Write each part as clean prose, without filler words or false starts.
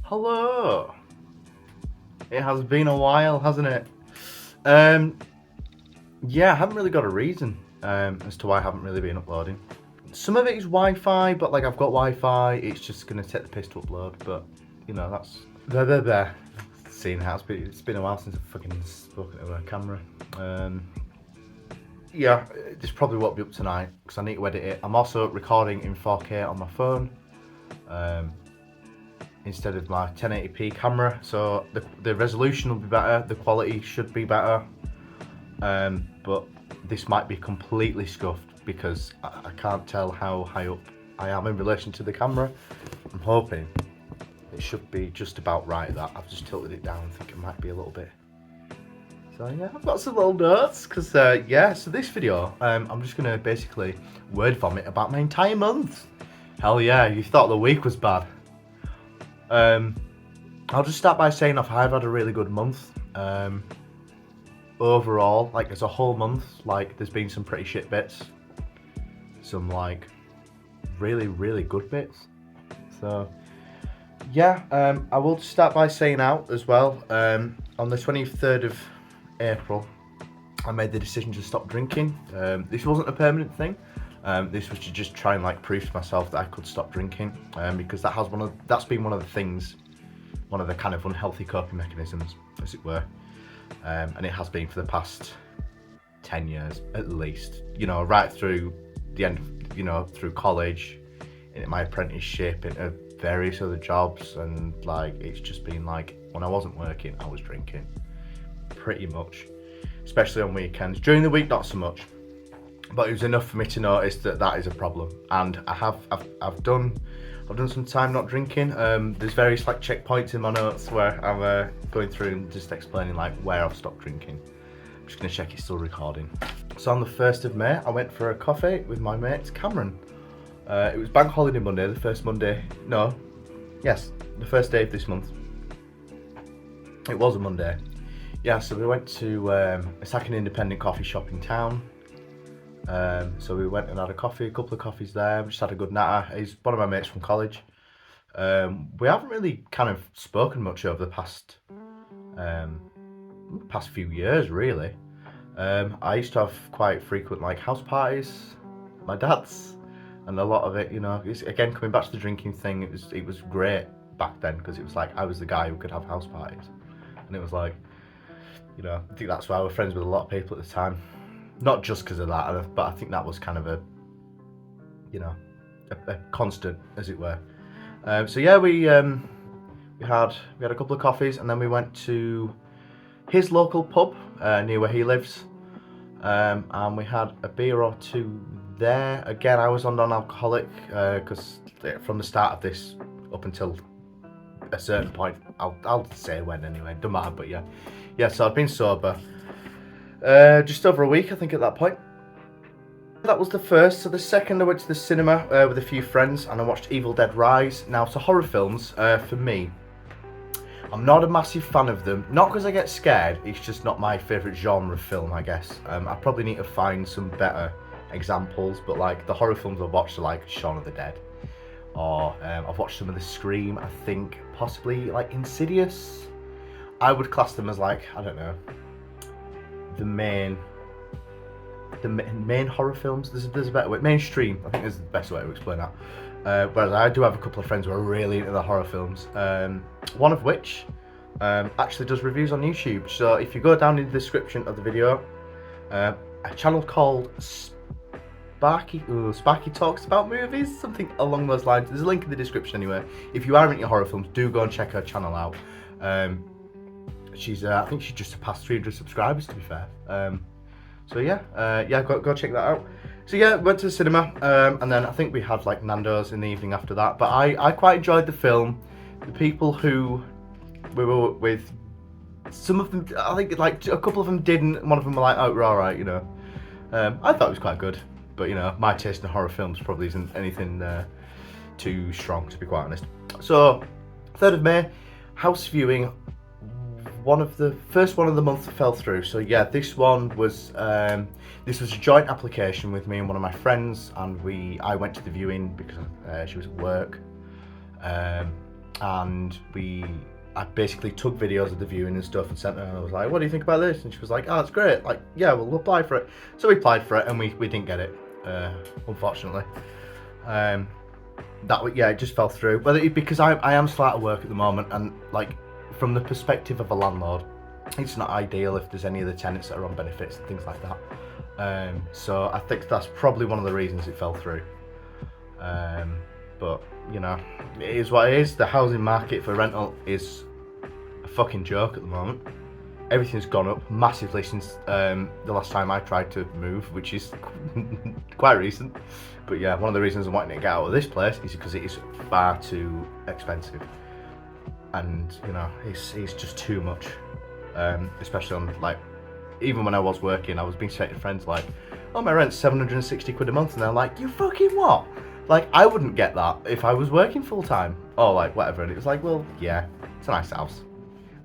Hello. It has been a while, hasn't it? Um, yeah, I haven't really got a reason as to why I haven't really been uploading. Some of it is Wi-Fi, but like I've got Wi-Fi, it's just gonna take the piss to upload. But you know that's there. Seeing how it's been a while since I've fucking spoken to a camera. Yeah, this probably won't be up tonight because I need to edit it. I'm also recording in 4K on my phone. Instead of my 1080p camera, so the resolution will be better, the quality should be better, but this might be completely scuffed because I can't tell how high up I am in relation to the camera. I'm hoping it should be just about right. That I've just tilted it down. I think it might be a little bit. So yeah, I've got some little notes because yeah. So this video, I'm just gonna basically word vomit about my entire month. Hell yeah! You thought the week was bad. I'll just start by saying I've had a really good month. Overall, like as a whole month, like there's been some pretty shit bits, some like really good bits. So yeah, I will start by saying out as well. On the 23rd of April, I made the decision to stop drinking. This wasn't a permanent thing. This was to just try and like prove to myself that I could stop drinking, because that's been one of the things, one of the kind of unhealthy coping mechanisms, as it were, and it has been for the past 10 years at least. You know, right through the end of, you know, through college, in my apprenticeship, into various other jobs, and like it's just been like when I wasn't working, I was drinking, pretty much, especially on weekends. During the week, not so much. But it was enough for me to notice that that is a problem, and I've done some time not drinking. There's various like checkpoints in my notes where I'm going through and just explaining like where I've stopped drinking. I'm just gonna check it's still recording. So on the 1st of May, I went for a coffee with my mate Cameron. It was Bank Holiday Monday, the first day of this month. It was a Monday. Yeah, so we went to it's like an independent coffee shop in town. So we went and had a couple of coffees there. We just had a good natter. He's one of my mates from college. We haven't really kind of spoken much over the past few years, really. I used to have quite frequent like house parties, my dad's, and a lot of it, you know, it's, again coming back to the drinking thing. It was great back then because it was like I was the guy who could have house parties, and it was like, you know, I think that's why I was friends with a lot of people at the time. Not just because of that, but I think that was kind of a constant, as it were. So yeah, we had a couple of coffees, and then we went to his local pub near where he lives, and we had a beer or two there. Again, I was on non-alcoholic because from the start of this up until a certain point, I'll say when anyway, don't matter. But yeah. So I'd been sober. Just over a week, I think, at that point. That was the first. So the second, I went to the cinema with a few friends, and I watched Evil Dead Rise. Now, so horror films, for me, I'm not a massive fan of them. Not because I get scared, it's just not my favourite genre of film, I guess. I probably need to find some better examples, but like the horror films I've watched are like Shaun of the Dead. Or I've watched some of the Scream, I think, possibly like Insidious. I would class them as like, I don't know, the main horror films. There's a better way. Mainstream, I think, is the best way to explain that. Whereas I do have a couple of friends who are really into the horror films. One of which actually does reviews on YouTube. So if you go down in the description of the video, a channel called Sparky talks about movies, something along those lines. There's a link in the description anyway. If you are into horror films, do go and check her channel out. She's I think she just surpassed 300 subscribers, to be fair. So yeah, go check that out. So yeah, went to the cinema, and then I think we had like Nando's in the evening after that. But I quite enjoyed the film. The people who we were with, some of them, I think like a couple of them didn't. One of them were like, oh, we're all right, you know. I thought it was quite good, but you know, my taste in horror films probably isn't anything too strong, to be quite honest. So 3rd of May, house viewing. The first one of the month fell through. So yeah, this was a joint application with me and one of my friends, and I went to the viewing because she was at work. and I basically took videos of the viewing and stuff and sent her, and I was like, what do you think about this? And she was like, oh, it's great, like, yeah, we'll apply for it. So we applied for it, and we didn't get it, unfortunately. It just fell through. Because I am still out of work at the moment, and like, from the perspective of a landlord, it's not ideal if there's any of the tenants that are on benefits and things like that. So I think that's probably one of the reasons it fell through. But you know, it is what it is. The housing market for rental is a fucking joke at the moment. Everything's gone up massively since the last time I tried to move, which is quite recent. But yeah, one of the reasons I'm wanting to get out of this place is because it is far too expensive, and you know, it's just too much. Especially on, like, even when I was working, I was being said to friends like, oh, my rent's 760 quid a month, and they're like, you fucking what? Like, I wouldn't get that if I was working full time, or like whatever. And it was like, well, yeah, it's a nice house.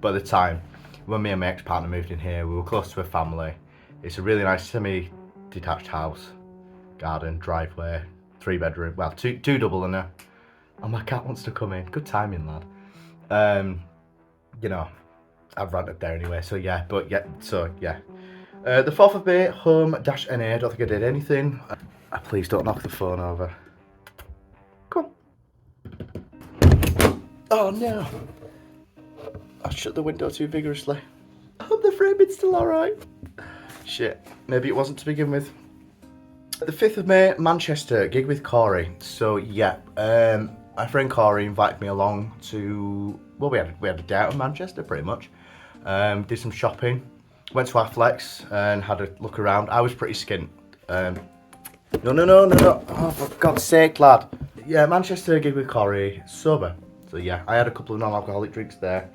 But at the time, when me and my ex-partner moved in here, we were close to a family. It's a really nice semi-detached house, garden, driveway, 3-bedroom, well, two double and a, oh, my cat wants to come in. Good timing, lad. You know, I've ranted there anyway, so yeah, but yeah, so yeah. The 4th of May, home-NA, I don't think I did anything. Please don't knock the phone over. Come on. Oh no. I shut the window too vigorously. I hope the framing's still alright. Shit, maybe it wasn't to begin with. The 5th of May, Manchester, gig with Corey. So yeah, my friend Corey invited me along to, well, we had a day out in Manchester pretty much. Did some shopping, went to Affleck's and had a look around. I was pretty skint. No. Oh, for God's sake, lad. Yeah, Manchester gig with Corey, sober. So yeah, I had a couple of non-alcoholic drinks there.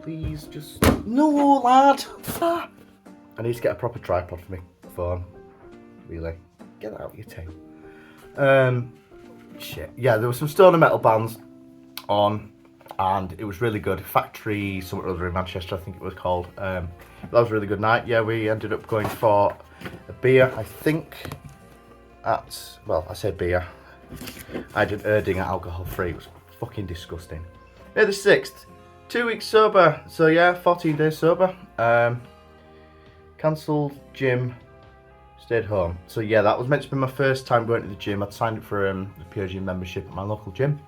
Please just, no, lad. Ah. I need to get a proper tripod for me phone. Really, get that out of your tail. Shit. Yeah, there were some Stoner metal bands on, and it was really good. Factory something or other in Manchester, I think it was called. That was a really good night. Yeah, we ended up going for a beer, I think, at, well, I said beer. I did Erdinger alcohol free. It was fucking disgusting. May the 6th, 2 weeks sober. So yeah, 14 days sober. Cancelled gym, stayed home. So yeah, that was meant to be my first time going to the gym. I'd signed up for the Pure Gym membership at my local gym.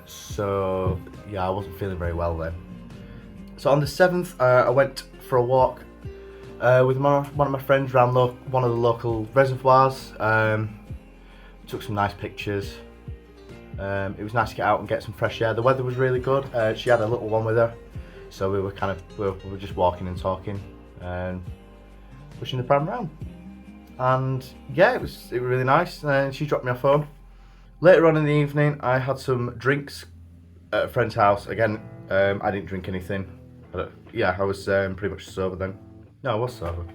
So yeah, I wasn't feeling very well then. So on the 7th, I went for a walk with one of my friends around one of the local reservoirs. Took some nice pictures. It was nice to get out and get some fresh air. The weather was really good. She had a little one with her, so we were just walking and talking and pushing the pram around. And yeah, it was really nice. And she dropped me off home. Later on in the evening, I had some drinks at a friend's house. Again, I didn't drink anything. But yeah, I was pretty much sober then. No, I was sober.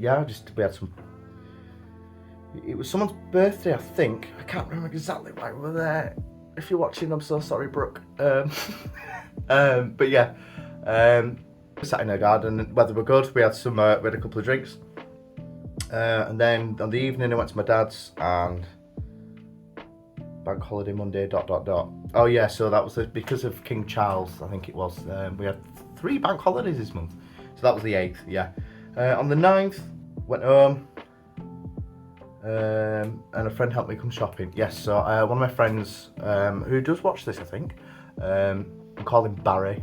Yeah, we had some. It was someone's birthday, I think. I can't remember exactly why we were there. If you're watching, I'm so sorry, Brooke. But yeah, sat in her garden. And weather were good. We had some. We had a couple of drinks, and then on the evening, I went to my dad's and bank holiday Monday. ... Oh yeah, so that was because of King Charles. I think it was. We had 3 bank holidays this month, so that was the 8th. Yeah, on the 9th, went home. And a friend helped me come shopping. Yes, so one of my friends who does watch this, I think, I call him Barry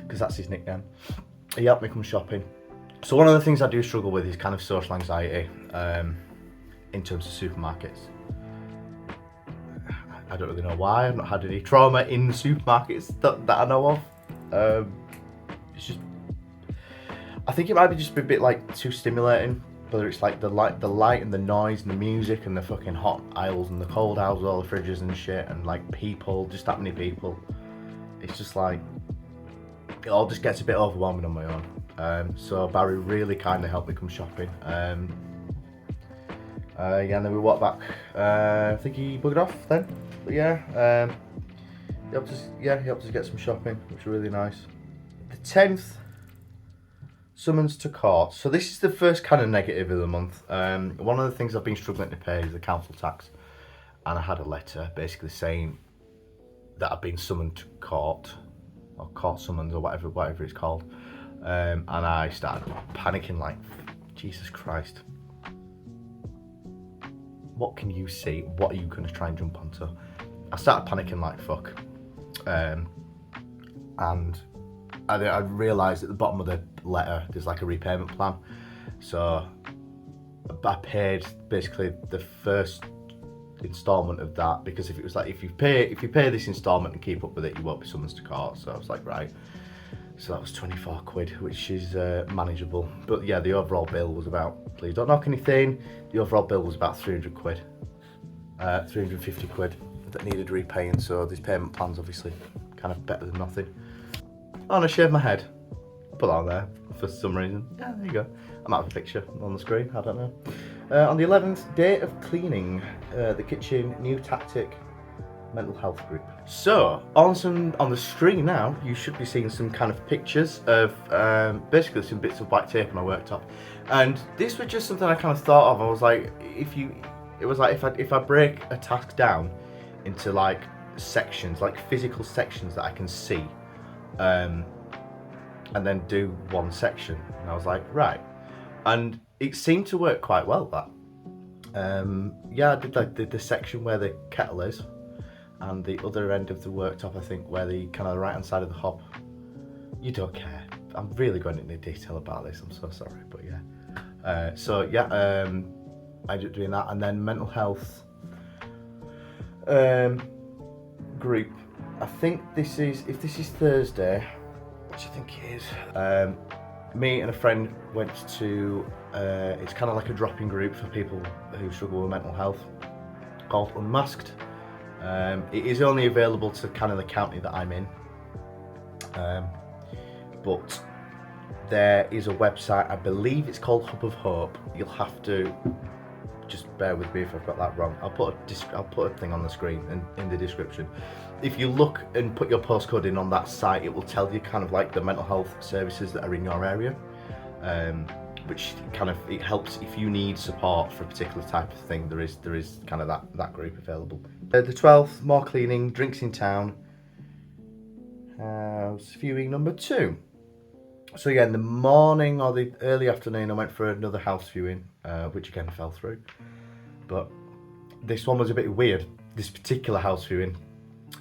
because that's his nickname. He helped me come shopping. So one of the things I do struggle with is kind of social anxiety in terms of supermarkets. I don't really know why. I've not had any trauma in supermarkets that I know of. It's just, I think it might be just a bit like too stimulating. Whether it's like the light and the noise and the music and the fucking hot aisles and the cold aisles, all the fridges and shit, and like people, just that many people. It's just like, it all just gets a bit overwhelming on my own. So Barry really kind of helped me come shopping. Yeah, and then we walked back. I think he buggered off then. But yeah, he helped us get some shopping, which was really nice. The 10th. Summons to court. So this is the first kind of negative of the month. One of the things I've been struggling to pay is the council tax. and I had a letter basically saying that I'd been summoned to court, or court summons, or whatever it's called. And I started panicking like, Jesus Christ. What can you see? What are you going to try and jump onto? I started panicking like fuck. And I realised at the bottom of the letter there's like a repayment plan. So I paid basically the first instalment of that, because if it was like, if you pay this instalment and keep up with it, you won't be summoned to court. So I was like, right. So that was 24 quid, which is manageable. But yeah, the overall bill was about, please don't knock anything, the overall bill was about 300 quid. 350 quid that needed repaying, so these payment plans obviously kind of better than nothing. Oh, and I shaved my head. Put that on there for some reason. Yeah, there you go. I might have a picture on the screen, I don't know. On the 11th day of cleaning, the kitchen, new tactic, mental health group. So on the screen now, you should be seeing some kind of pictures of basically some bits of black tape on my worktop, and this was just something I kind of thought of. I was like, if I break a task down into like sections, like physical sections that I can see, and then do one section, and I was like, right, and it seemed to work quite well. That yeah, I did like the section where the kettle is, and the other end of the worktop, I think, where the kind of the right hand side of the hob. You don't care. I'm really going into detail about this. I'm so sorry, but yeah. So yeah, I ended up doing that, and then mental health group. I think this is Thursday, which I think it is. Me and a friend went to. It's kind of like a drop-in group for people who struggle with mental health, called Unmasked. It is only available to kind of the county that I'm in, but there is a website, I believe it's called Hub of Hope. You'll have to just bear with me if I've got that wrong. I'll put a thing on the screen and in the description. If you look and put your postcode in on that site, it will tell you kind of like the mental health services that are in your area, which kind of, it helps if you need support for a particular type of thing. There is kind of that group available. The 12th, more cleaning, drinks in town, house viewing number 2. So yeah, in the morning or the early afternoon, I went for another house viewing, which again fell through. But this one was a bit weird, this particular house viewing.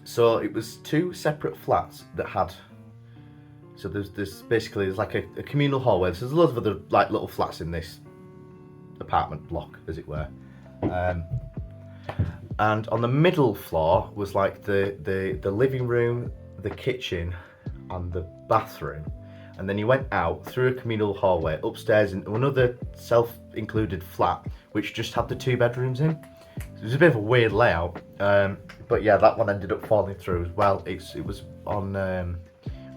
So it was 2 separate flats that had, so there's basically like a communal hallway. So there's loads of other like little flats in this apartment block, as it were. And on the middle floor was like the living room, the kitchen, and the bathroom. And then you went out through a communal hallway upstairs into another self-included flat, which just had the 2 bedrooms in. So it was a bit of a weird layout, but yeah, that one ended up falling through as well. It was on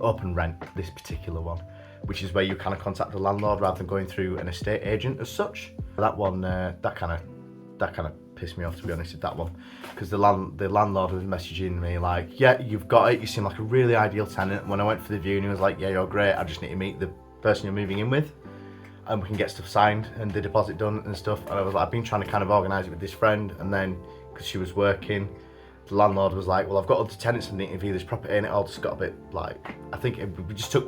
open rent, this particular one, which is where you kind of contact the landlord rather than going through an estate agent as such. That one, that kind of pissed me off, to be honest, with that one, because the landlord was messaging me like, yeah, you've got it, you seem like a really ideal tenant. When I went for the viewing, he was like, yeah, you're great, I just need to meet the person you're moving in with, and we can get stuff signed and the deposit done and stuff. And I was like, I've been trying to kind of organise it with this friend, and then because she was working, the landlord was like, well, I've got other tenants in the view this property, and it all just got a bit like, I think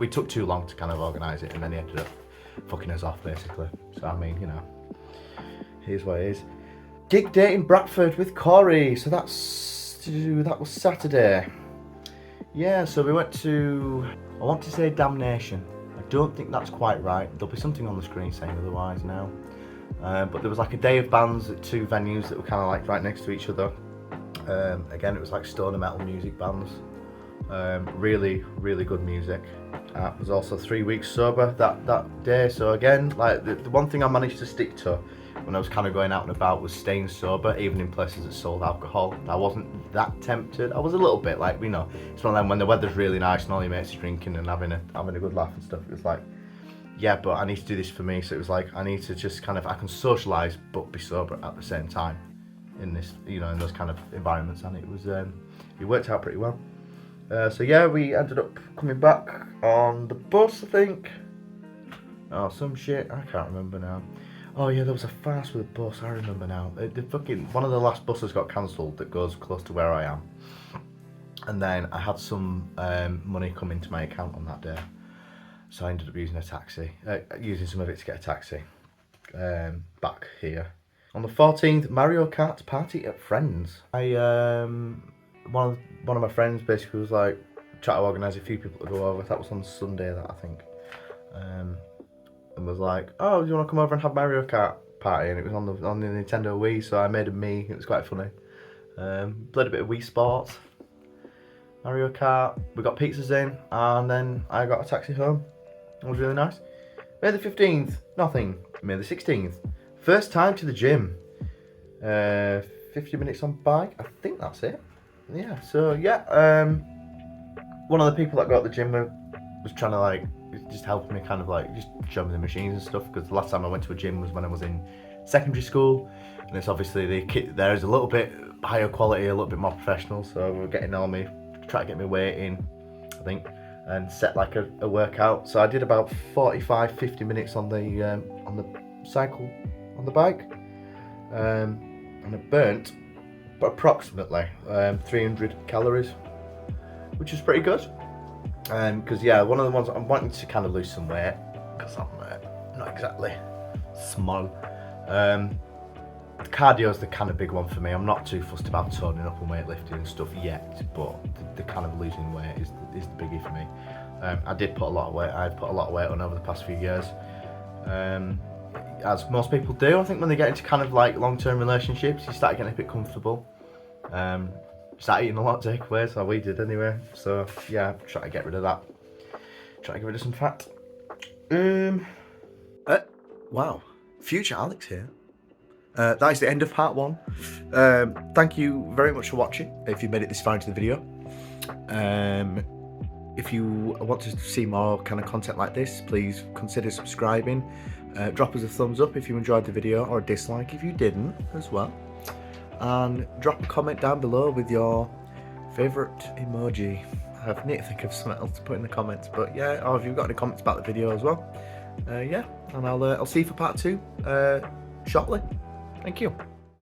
we took too long to kind of organise it, and then he ended up fucking us off basically. So I mean, you know, here's what it is. Gig day in Bradford with Corey. So that was Saturday. Yeah, so we went to, I want to say Damnation. I don't think that's quite right. There'll be something on the screen saying otherwise now. But there was like a day of bands at 2 venues that were kind of like right next to each other. Again, it was like stoner metal music bands. Really, really good music. I was also 3 weeks sober that day. So again, like the one thing I managed to stick to when I was kind of going out and about was staying sober, even in places that sold alcohol. I wasn't that tempted. I was a little bit like, you know, it's one of them when the weather's really nice and all your mates are drinking and having a good laugh and stuff. It was like, yeah, but I need to do this for me. So it was like, I need to just kind of, I can socialise but be sober at the same time in this, you know, in those kind of environments. And it was, it worked out pretty well. So yeah, we ended up coming back on the bus, I think. Oh, some shit, I can't remember now. Oh yeah, there was a farce with a bus. I remember now. The fucking one of the last buses got cancelled that goes close to where I am, and then I had some money come into my account on that day, so I ended up using a taxi, using some of it to get a taxi back here. On the 14th, Mario Kart party at friends. One of my friends basically was like, try to organise a few people to go over. That was on Sunday, that I think. And was like, oh, do you want to come over and have Mario Kart party? And it was on the Nintendo Wii, so I made a Mii. It was quite funny. Played a bit of Wii Sports, Mario Kart. We got pizzas in, and then I got a taxi home. It was really nice. May the 15th, nothing. May the 16th, first time to the gym. 50 minutes on bike. I think that's it. Yeah. So yeah. One of the people that got at the gym was trying to like just help me, kind of like just show me the machines and stuff, because the last time I went to a gym was when I was in secondary school, and it's obviously the kit there is a little bit higher quality, a little bit more professional, so we're getting all me, try to get my weight in, I think, and set like a workout. So I did about 45-50 minutes on the cycle, on the bike, and it burnt approximately 300 calories, which is pretty good. Because yeah, one of the ones I'm wanting to kind of lose some weight, because I'm not exactly small. Cardio is the kind of big one for me. I'm not too fussed about toning up and weightlifting and stuff yet, but the kind of losing weight is the biggie for me. I did put a lot of weight. I've put a lot of weight on over the past few years, as most people do. I think when they get into kind of like long-term relationships, you start getting a bit comfortable. Start eating a lot of takeaways, or we did anyway. So yeah, try to get rid of that. Try to get rid of some fat. Wow, future Alex here. That is the end of part 1. Thank you very much for watching, if you made it this far into the video. If you want to see more kind of content like this, please consider subscribing. Drop us a thumbs up if you enjoyed the video, or a dislike if you didn't as well. And drop a comment down below with your favourite emoji. I need to think of something else to put in the comments, but yeah, or if you've got any comments about the video as well, yeah, and I'll see you for part 2 shortly. Thank you.